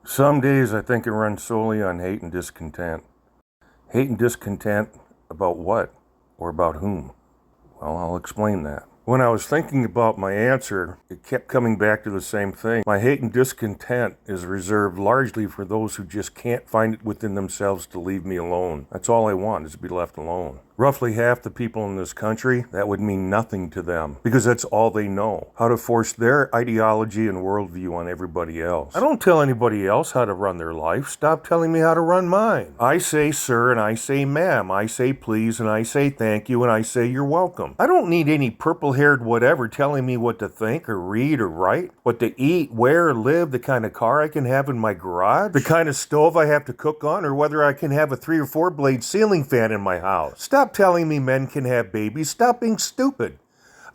Some days I think it runs solely on hate and discontent. Hate and discontent about what? Or about whom? Well, I'll explain that. When I was thinking about my answer, it kept coming back to the same thing. My hate and discontent is reserved largely for those who just can't find it within themselves to leave me alone. That's all I want, is to be left alone. Roughly half the people in this country, that would mean nothing to them, because that's all they know. How to force their ideology and worldview on everybody else. I don't tell anybody else how to run their life. Stop telling me how to run mine. I say sir and I say ma'am. I say please and I say thank you and I say you're welcome. I don't need any purple-haired whatever telling me what to think or read or write, what to eat, where, live, the kind of car I can have in my garage, the kind of stove I have to cook on, or whether I can have a 3 or 4 blade ceiling fan in my house. Stop telling me men can have babies. Stop being stupid.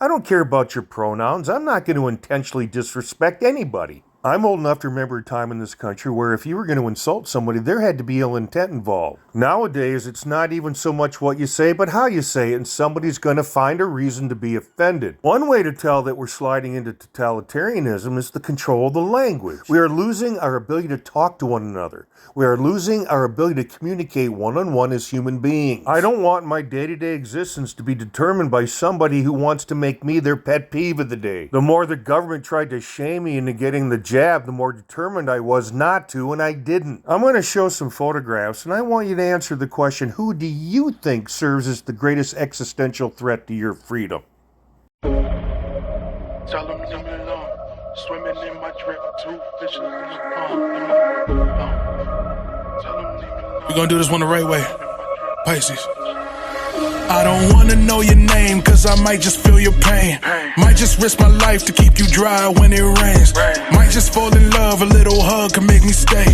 I don't care about your pronouns. I'm not going to intentionally disrespect anybody. I'm old enough to remember a time in this country where if you were going to insult somebody, there had to be ill intent involved. Nowadays, it's not even so much what you say, but how you say it, and somebody's going to find a reason to be offended. One way to tell that we're sliding into totalitarianism is the control of the language. We are losing our ability to talk to one another. We are losing our ability to communicate one-on-one as human beings. I don't want my day-to-day existence to be determined by somebody who wants to make me their pet peeve of the day. The more the government tried to shame me into getting the jab, the more determined I was not to, and I didn't. I'm going to show some photographs, and I want you to answer the question, who do you think serves as the greatest existential threat to your freedom? Tell them leave me alone. Swimming in my drip, 2 fishes in the pond. Tell them leave me alone. We're gonna do this one the right way. Pisces. I don't wanna know your name, cause I might just feel your pain. Might just risk my life to keep you dry when it rains. Might just fall in love, a little hug can make me stay.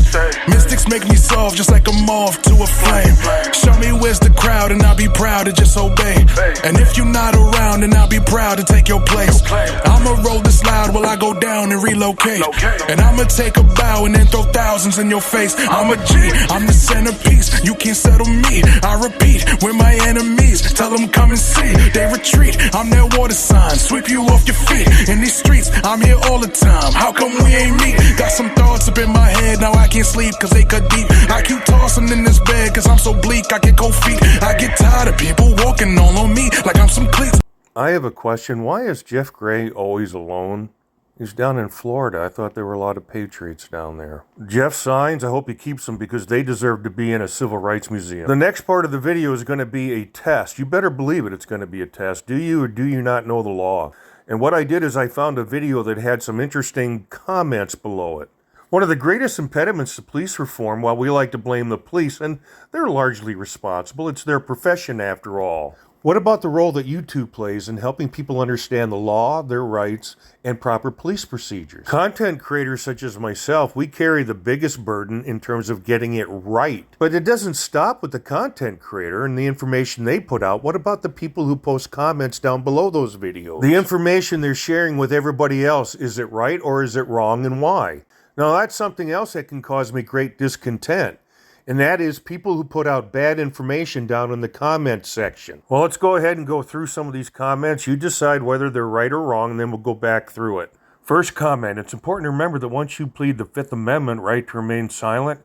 Mystics make me soft, just like a moth to a flame. Show me where's the crowd and I'll be proud to just obey. And if you're not around, then I'll be proud to take your place. I'ma roll this loud while I go down and relocate. And I'ma take a bow and then throw thousands in your face. I'm a G, I'm the centerpiece, you can't settle me. I repeat, we're my enemies. Tell them come and see, they retreat. I'm that water sign, sweep you off your feet. In these streets, I'm here all the time. How come we ain't meet? Got some thoughts up in my head, now I can't sleep cause they cut deep. I keep tossing in this bed cause I'm so bleak, I get cold feet. I get tired of people walking all on me like I'm some cleats. I have a question. Why is Jeff Gray always alone? He's down in Florida. I thought there were a lot of patriots down there. Jeff signs, I hope he keeps them because they deserve to be in a civil rights museum. The next part of the video is going to be a test. You better believe it, it's going to be a test. Do you or do you not know the law? And what I did is I found a video that had some interesting comments below it. One of the greatest impediments to police reform, while we like to blame the police, and they're largely responsible, it's their profession after all. What about the role that YouTube plays in helping people understand the law, their rights, and proper police procedures? Content creators such as myself, we carry the biggest burden in terms of getting it right. But it doesn't stop with the content creator and the information they put out. What about the people who post comments down below those videos? The information they're sharing with everybody else, is it right or is it wrong, and why? Now that's something else that can cause me great discontent. And that is people who put out bad information down in the comment section. Well, let's go ahead and go through some of these comments. You decide whether they're right or wrong, and then we'll go back through it. First comment, it's important to remember that once you plead the Fifth Amendment right to remain silent,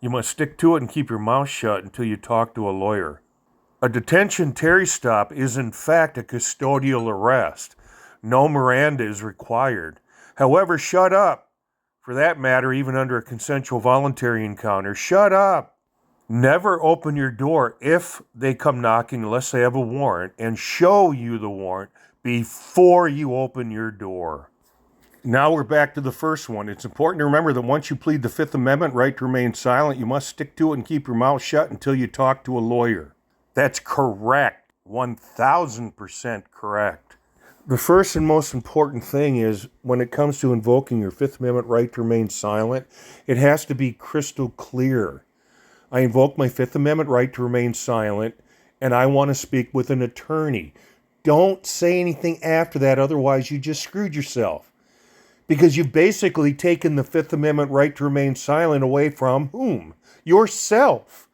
you must stick to it and keep your mouth shut until you talk to a lawyer. A detention Terry stop is in fact a custodial arrest. No Miranda is required. However, shut up. For that matter, even under a consensual voluntary encounter, shut up. Never open your door if they come knocking unless they have a warrant, and show you the warrant before you open your door. Now we're back to the first one. It's important to remember that once you plead the Fifth Amendment right to remain silent, you must stick to it and keep your mouth shut until you talk to a lawyer. That's correct. 1,000% correct. The first and most important thing is, when it comes to invoking your Fifth Amendment right to remain silent, it has to be crystal clear. I invoke my Fifth Amendment right to remain silent, and I want to speak with an attorney. Don't say anything after that, otherwise you just screwed yourself. Because you've basically taken the Fifth Amendment right to remain silent away from whom? Yourself.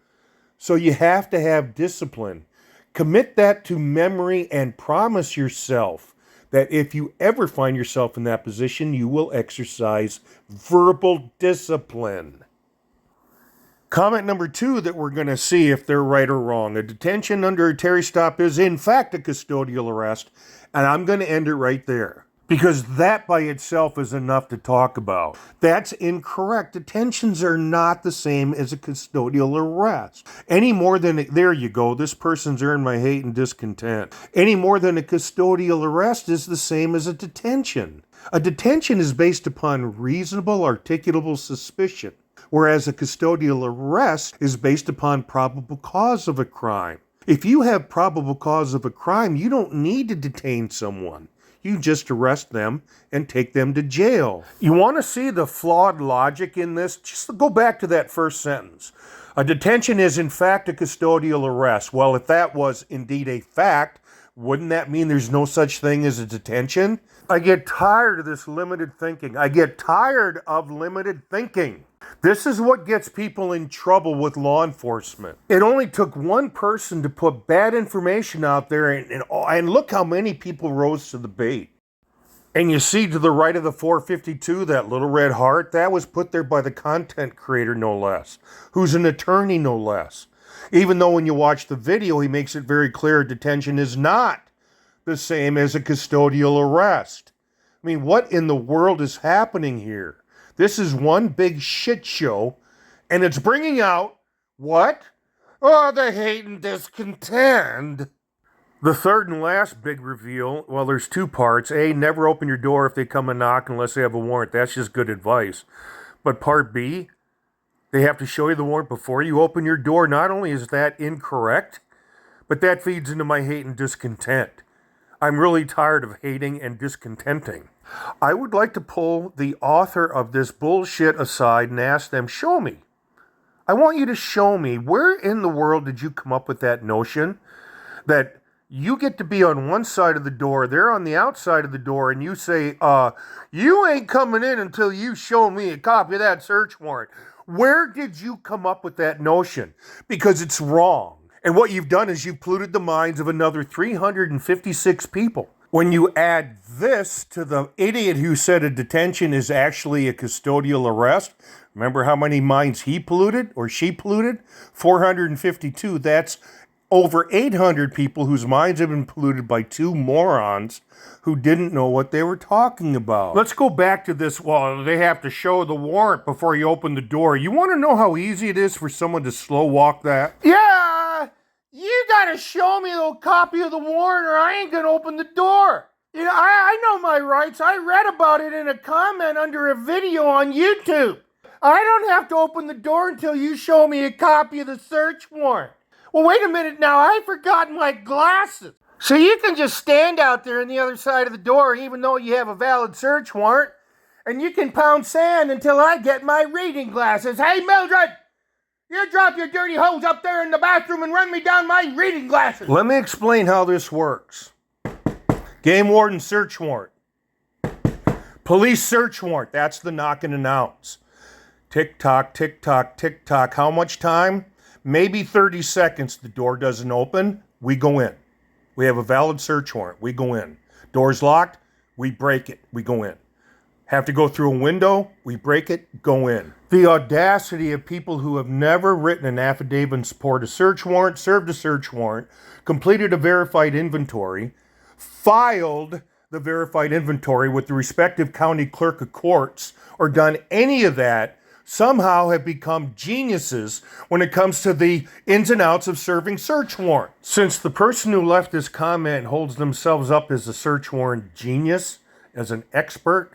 So you have to have discipline. Commit that to memory and promise yourself that if you ever find yourself in that position, you will exercise verbal discipline. Comment number 2 that we're going to see if they're right or wrong. A detention under a Terry stop is in fact a custodial arrest, and I'm going to end it right there, because that by itself is enough to talk about. That's incorrect. Detentions are not the same as a custodial arrest. Any more than, there you go, this person's earned my hate and discontent. Any more than a custodial arrest is the same as a detention. A detention is based upon reasonable, articulable suspicion, whereas a custodial arrest is based upon probable cause of a crime. If you have probable cause of a crime, you don't need to detain someone. You just arrest them and take them to jail. You want to see the flawed logic in this? Just go back to that first sentence. A detention is in fact a custodial arrest. Well, if that was indeed a fact, wouldn't that mean there's no such thing as a detention? I get tired of this limited thinking. I get tired of limited thinking. This is what gets people in trouble with law enforcement. It only took one person to put bad information out there, and look how many people rose to the bait. And you see to the right of the 452, that little red heart, that was put there by the content creator, no less, who's an attorney, no less. Even though when you watch the video, he makes it very clear detention is not the same as a custodial arrest. I mean, what in the world is happening here? This is one big shit show, and it's bringing out what? Oh, the hate and discontent. The third and last big reveal, well, there's 2 parts. A, never open your door if they come and knock unless they have a warrant. That's just good advice. But part B, they have to show you the warrant before you open your door. Not only is that incorrect, but that feeds into my hate and discontent. I'm really tired of hating and discontenting. I would like to pull the author of this bullshit aside and ask them, show me. I want you to show me, where in the world did you come up with that notion that you get to be on one side of the door, they're on the outside of the door, and you say, you ain't coming in until you show me a copy of that search warrant. Where did you come up with that notion? Because it's wrong. And what you've done is you've polluted the minds of another 356 people. When you add this to the idiot who said a detention is actually a custodial arrest, remember how many minds he polluted or she polluted? 452. That's over 800 people whose minds have been polluted by 2 morons who didn't know what they were talking about. Let's go back to this. Well, they have to show the warrant before you open the door. You want to know how easy it is for someone to slow walk that? Yeah, you got to show me a copy of the warrant or I ain't going to open the door. You know, I know my rights. I read about it in a comment under a video on YouTube. I don't have to open the door until you show me a copy of the search warrant. Well, wait a minute now. I forgot my glasses. So you can just stand out there on the other side of the door even though you have a valid search warrant, and you can pound sand until I get my reading glasses. Hey, Mildred, you drop your dirty hose up there in the bathroom and run me down my reading glasses. Let me explain how this works. Game warden search warrant. Police search warrant. That's the knock and announce. Tick tock, tick tock, tick tock. How much time? Maybe 30 seconds. The door doesn't open. We go in. We have a valid search warrant. We go in. Door's locked. We break it. We go in. Have to go through a window. We break it. Go in. The audacity of people who have never written an affidavit in support of a search warrant, served a search warrant, completed a verified inventory, filed the verified inventory with the respective county clerk of courts, or done any of that, somehow have become geniuses when it comes to the ins and outs of serving search warrants. Since the person who left this comment holds themselves up as a search warrant genius, as an expert,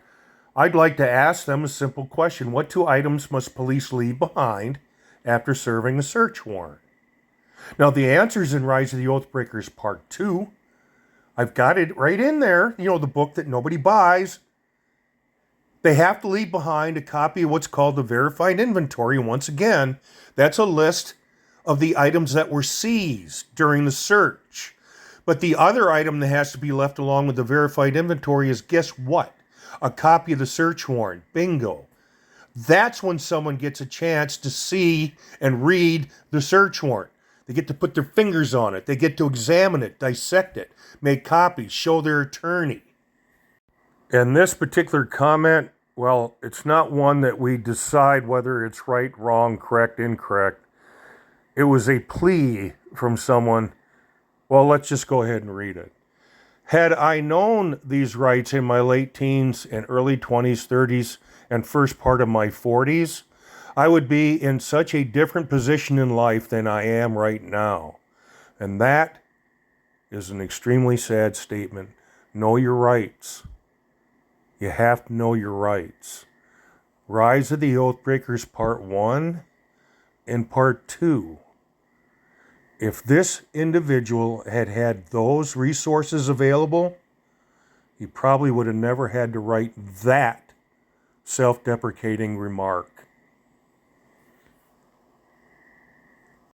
I'd like to ask them a simple question. What 2 items must police leave behind after serving a search warrant? Now, the answer's in Rise of the Oathbreakers Part 2. I've got it right in there, you know, the book that nobody buys. They have to leave behind a copy of what's called the verified inventory. And once again, that's a list of the items that were seized during the search. But the other item that has to be left along with the verified inventory is, guess what? A copy of the search warrant. Bingo. That's when someone gets a chance to see and read the search warrant. They get to put their fingers on it. They get to examine it, dissect it, make copies, show their attorney. And this particular comment, well, it's not one that we decide whether it's right, wrong, correct, incorrect. It was a plea from someone. Well, let's just go ahead and read it. Had I known these rights in my late teens and early 20s, 30s, and first part of my 40s, I would be in such a different position in life than I am right now. And that is an extremely sad statement. Know your rights. You have to know your rights. Rise of the Oathbreakers Part 1 and Part 2. If this individual had had those resources available, he probably would have never had to write that self-deprecating remark.